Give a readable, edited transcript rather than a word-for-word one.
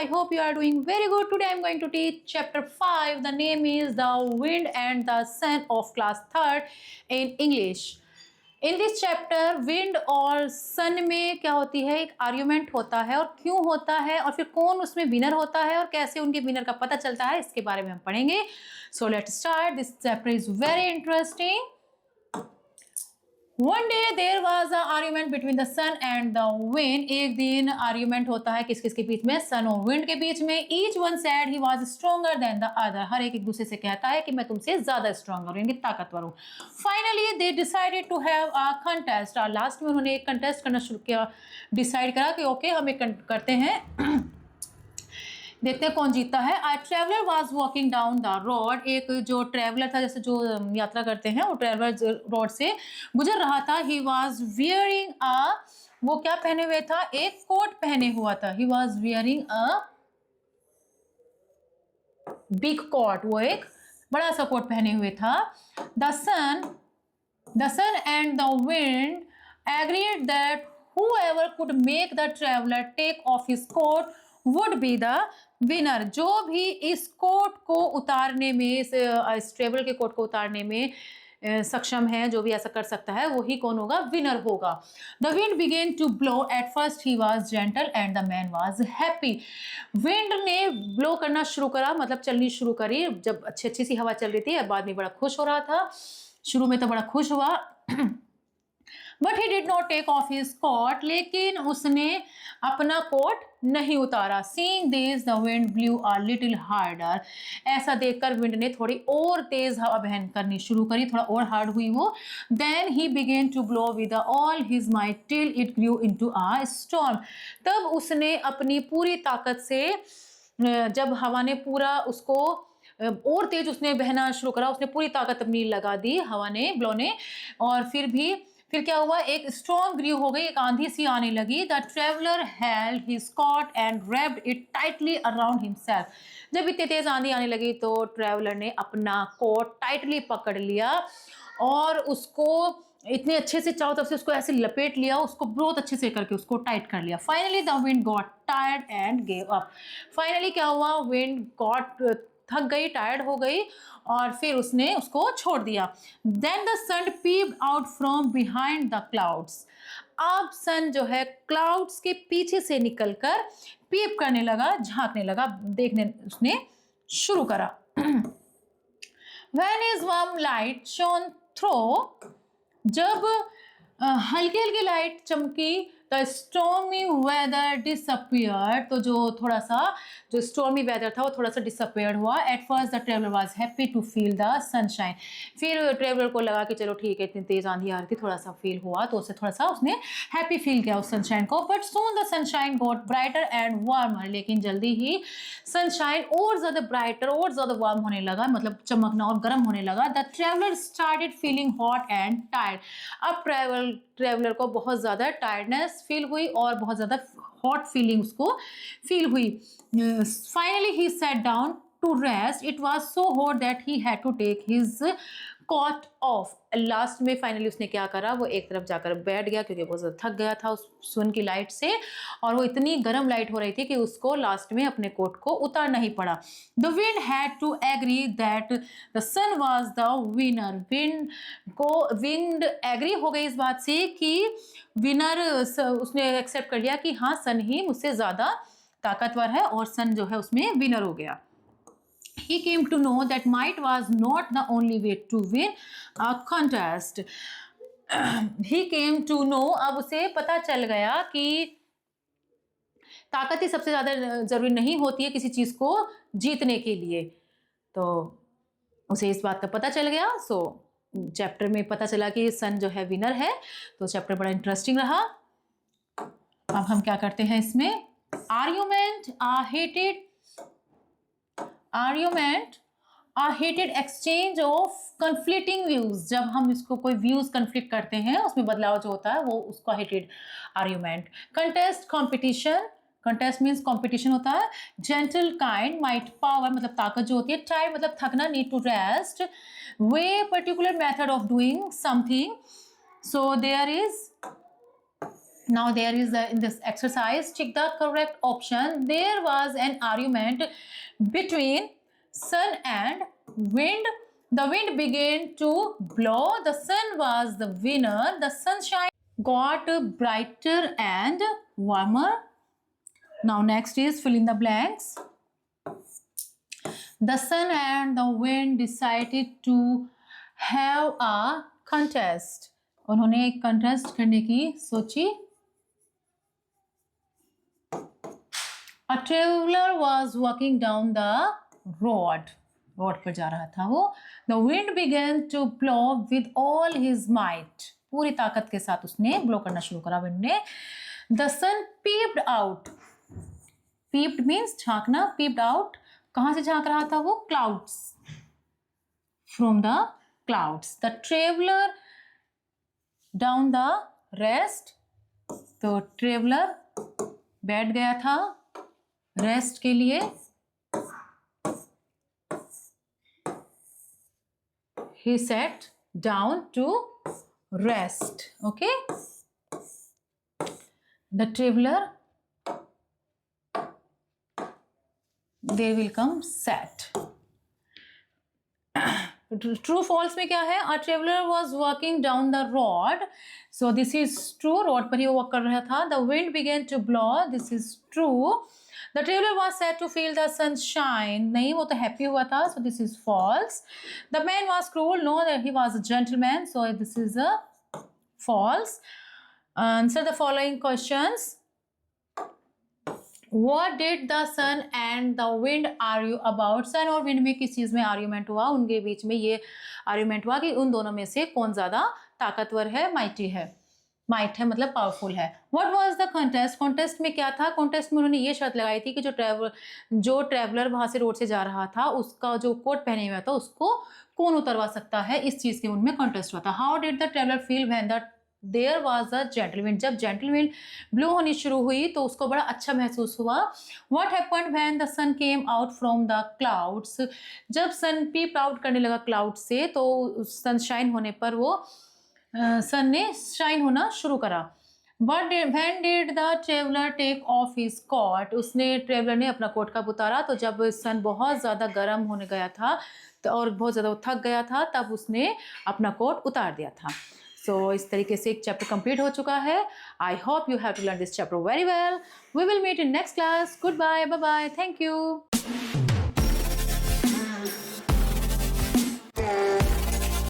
I hope you are doing very good. Today I am going to teach chapter 5. The name is The Wind and the Sun of class 3rd in English. In this chapter wind और सन में क्या होती है, एक argument होता है और क्यों होता है और फिर कौन उसमें विनर होता है और कैसे उनके विनर का पता चलता है, इसके बारे में हम पढ़ेंगे. So let's start. This chapter is very interesting. One day there was an argument between the sun and the wind. एक दिन आर्ग्यूमेंट होता है किस किस के बीच में, सन और विंड के बीच में. Each one said he was stronger than the other. हर एक दूसरे से कहता है कि मैं तुमसे ज्यादा स्ट्रॉन्गर हूँ, यानी ताकतवर हूँ. Finally they decided to have a contest. और लास्ट में उन्होंने एक कंटेस्ट करना शुरू किया, डिसाइड करा कि ओके हम एक करते हैं, देखते हैं कौन जीतता है. A traveler was walking down the road. एक जो ट्रेवलर था, जैसे जो यात्रा करते हैं, वो ट्रेवलर रोड से गुजर रहा था. He was wearing a, वो क्या पहने हुए था, एक कोट पहने हुआ था. He was wearing a big coat. वो एक बड़ा सा कोट पहने हुए था. The sun and the wind agreed that whoever could make the traveler take off his coat would be the winner. जो भी इस कोट को उतारने में, इस ट्रेवलर के कोट को उतारने में सक्षम है, जो भी ऐसा कर सकता है, वही कौन होगा, विनर होगा. The wind began to blow. At first he was gentle and the man was happy. Wind ने ब्लो करना शुरू करा, मतलब चलनी शुरू करी. जब अच्छी सी हवा चल रही थी, अब आदमी बड़ा खुश हो रहा था. शुरू में तो बड़ा खुश हुआ. But he did not take off his coat. लेकिन उसने अपना कोट नहीं उतारा. Seeing this, the wind blew a little harder. ऐसा देखकर विंड ने थोड़ी और तेज हवा बहन करनी शुरू करी, थोड़ा और हार्ड हुई वो. Then he began to blow with all his might till it grew into a storm. तब उसने अपनी पूरी ताकत से, जब हवा ने पूरा उसको और तेज उसने बहना शुरू करा, उसने पूरी ताकत अपनी लगा दी हवा ने, ब्लो ने, और फिर क्या हुआ, एक स्टॉर्म ग्रू हो गई, एक आंधी सी आने लगी. The traveller held his coat and wrapped it tightly around himself. जब इतनी तेज आंधी आने लगी तो ट्रेवलर ने अपना कोट टाइटली पकड़ लिया और उसको इतने अच्छे से चारों तरफ से उसको ऐसे लपेट लिया, उसको बहुत अच्छे से करके उसको टाइट कर लिया. Finally the wind got tired and gave up. Finally क्या हुआ, विंड गॉट, थक गई, टायर्ड हो गई और फिर उसने उसको छोड़ दिया. Then the sun peeped out from behind the clouds. अब सन जो है क्लाउड्स के पीछे से निकलकर पीप करने लगा, झांकने लगा, देखने उसने शुरू करा. When his warm light shone through, जब हल्की हल्की लाइट चमकी, द स्टॉर्मी वेदर डिसअपियर्ड. तो जो स्टॉर्मी वेदर था वो थोड़ा सा डिसअपियर्ड हुआ. At first the traveller was happy to feel the sunshine. फिर ट्रेवलर को लगा कि चलो ठीक है, इतनी तेज आंधी आ रही थी, थोड़ा सा फील हुआ तो उससे थोड़ा सा उसने हैप्पी फील किया उस सनशाइन को. But soon the sunshine got brighter and warmer. लेकिन जल्दी ही सनशाइन और ज़्यादा ब्राइटर और ज़्यादा वार्म होने लगा, मतलब चमकना और गर्म होने लगा. The traveller started feeling hot and tired. अब ट्रेवलर को बहुत ज़्यादा टायर्डनेस फील हुई और बहुत ज़्यादा हॉट फीलिंग उसको फील हुई. Finally he sat down to rest. It was so hot that he had to take his coat off. Last में फाइनली उसने क्या करा, वो एक तरफ जाकर बैठ गया क्योंकि बहुत ज़्यादा थक गया था उस सन की लाइट से, और वो इतनी गर्म लाइट हो रही थी कि उसको लास्ट में अपने कोट को उतारना ही पड़ा. The wind had to agree that the sun was the winner. Wind agree हो गई इस बात से कि विनर, उसने एक्सेप्ट कर लिया कि हाँ, सन ही मुझसे ज़्यादा ताकतवर है और सन जो है उसमें विनर हो गया. He came to know that might was not the only way to win a contest. He came to know, अब उसे पता चल गया कि ताकत ही सबसे ज़्यादा जरूरी नहीं होती है किसी चीज़ को जीतने के लिए. तो उसे इस बात का पता चल गया. सो चैप्टर में पता चला कि सन जो है विनर है. तो चैप्टर बड़ा इंटरेस्टिंग रहा. अब हम क्या करते हैं इसमें, argument a heated exchange of conflicting views. जब हम इसको कोई व्यूज कंफ्लिक्ट करते हैं, उसमें बदलाव जो होता है वो उसका heated argument. Contest, competition. Contest means competition होता है. Gentle, kind, might, power मतलब ताकत जो होती है. Tired मतलब थकना, need to rest. Way, particular method of doing something. So there is Now there is in this exercise, check the correct option. There was an argument between sun and wind. The wind began to blow. The sun was the winner. The sunshine got brighter and warmer. Now next is fill in the blanks. The sun and the wind decided to have a contest. उन्होंने एक contest करने की सोची. A traveler was walking down the road. Road पर जा रहा था वो. The wind began to blow with all his might. पूरी ताकत के साथ उसने ब्लो करना शुरू करा विंड ने. The sun peeped out. Peeped means झांकना. Peeped out. कहाँ से झांक रहा था वो? Clouds. From the clouds. The traveler down the rest. तो traveler बैठ गया था रेस्ट के लिए. He sat down to rest. Okay. The traveler, there will come sat. True false में क्या है? A traveler was walking down the road. So this is true. Road पर ही वो वॉक कर रहा था. The wind began to blow. This is true. The traveler was sad to feel the sunshine. नहीं, वो तो happy हुआ था. So this is false. The man was cruel. No, he was a gentleman. So this is a false. Answer the following questions. What did the sun and the wind argue about? sun और wind में किस चीज़ में argument हुआ? उनके बीच में ये argument हुआ कि उन दोनों में से कौन ज़्यादा ताकतवर है, mighty है. माइट है मतलब पावरफुल है. What was the contest? Contest में क्या था? कॉन्टेस्ट में उन्होंने ये शर्त लगाई थी कि जो ट्रैवलर वहां से रोड से जा रहा था उसका जो कोट पहने हुआ था उसको कौन उतरवा सकता है, इस चीज के उनमें कॉन्टेस्ट हुआ था. How did the traveller feel when the there was a gentle wind? जब जेंटल विंड ब्लो होनी शुरू हुई तो उसको बड़ा अच्छा महसूस हुआ. What happened when the sun came out from the clouds? जब सन पीप आउट करने लगा क्लाउड से तो सनशाइन होने पर वो सन ने शाइन होना शुरू करा. When did the traveler take off his coat? उसने ट्रेवलर ने अपना कोट कब उतारा? तो जब सन बहुत ज़्यादा गर्म होने गया था तो और बहुत ज़्यादा थक गया था तब उसने अपना कोट उतार दिया था. सो इस तरीके से एक चैप्टर कंप्लीट हो चुका है. I hope you have to learn this chapter very well. We will meet in next class. Goodbye, bye bye, thank you.